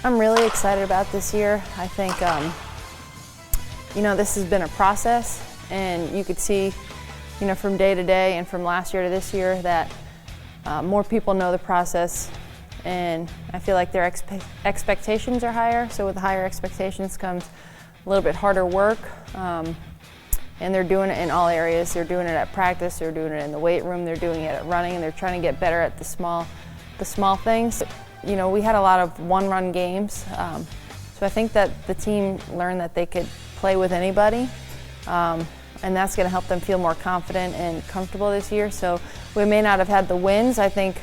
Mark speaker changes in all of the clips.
Speaker 1: I'm really excited about this year. I think, this has been a process, and you could see, from day to day and from last year to this year that more people know the process, and I feel like their expectations are higher. So with higher expectations comes a little bit harder work, and they're doing it in all areas. They're doing it at practice, they're doing it in the weight room, they're doing it at running, and they're trying to get better at the small things. We had a lot of one-run games, so I think that the team learned that they could play with anybody, and that's going to help them feel more confident and comfortable this year. So we may not have had the wins. I think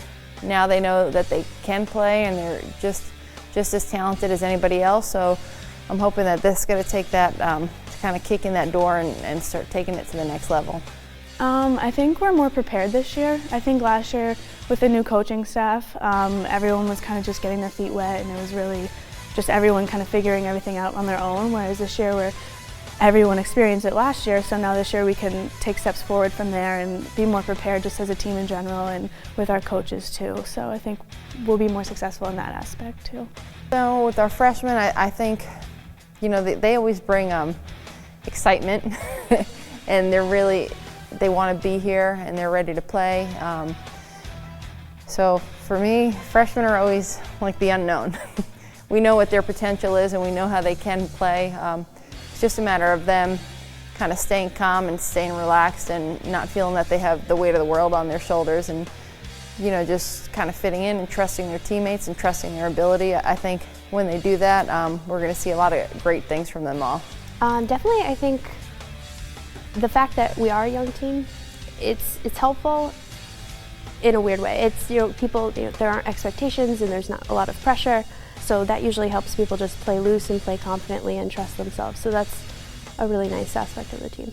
Speaker 1: now they know that they can play, and they're just as talented as anybody else. So I'm hoping that this is going to take that, kind of kick in that door and start taking it to the next level.
Speaker 2: I think we're more prepared this year. I think last year with the new coaching staff, everyone was kind of just getting their feet wet, and it was really just everyone kind of figuring everything out on their own, whereas this year everyone experienced it last year, so now this year we can take steps forward from there and be more prepared just as a team in general and with our coaches too. So I think we'll be more successful in that aspect too.
Speaker 1: So with our freshmen, I think, they always bring excitement and they want to be here and they're ready to play. So for me, freshmen are always like the unknown. We know what their potential is and we know how they can play. It's just a matter of them kind of staying calm and staying relaxed and not feeling that they have the weight of the world on their shoulders, and just kind of fitting in and trusting their teammates and trusting their ability. I think when they do that, we're going to see a lot of great things from them all.
Speaker 3: Definitely, I think the fact that we are a young team, it's helpful in a weird way. It's, people, there aren't expectations and there's not a lot of pressure, so that usually helps people just play loose and play confidently and trust themselves. So that's a really nice aspect of the team.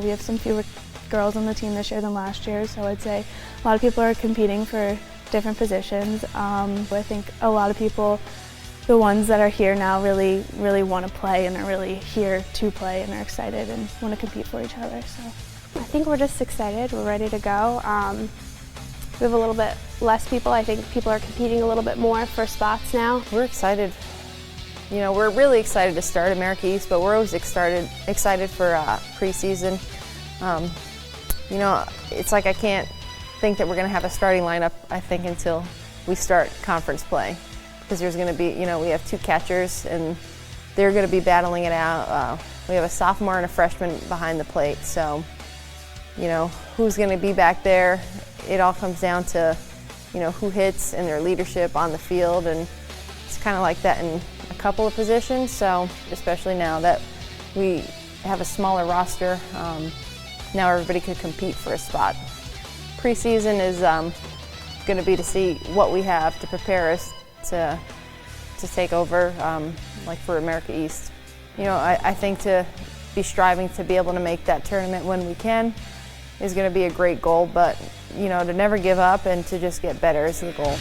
Speaker 2: We have some fewer girls on the team this year than last year, so I'd say a lot of people are competing for different positions. I think a lot of people, the ones that are here now, really want to play and are really here to play and are excited and want to compete for each other. So
Speaker 3: I think we're just excited. We're ready to go. We have a little bit less people. I think people are competing a little bit more for spots now.
Speaker 1: We're excited. We're really excited to start America East, but we're always excited for preseason. It's like I can't think that we're going to have a starting lineup, I think, until we start conference play. Because there's going to be, we have two catchers and they're going to be battling it out. We have a sophomore and a freshman behind the plate, so who's going to be back there? It all comes down to who hits and their leadership on the field, and it's kind of like that in a couple of positions. So especially now that we have a smaller roster, now everybody could compete for a spot. Preseason is going to be to see what we have to prepare us to take over, like for America East. I think to be striving to be able to make that tournament when we can is going to be a great goal, but to never give up and to just get better is the goal.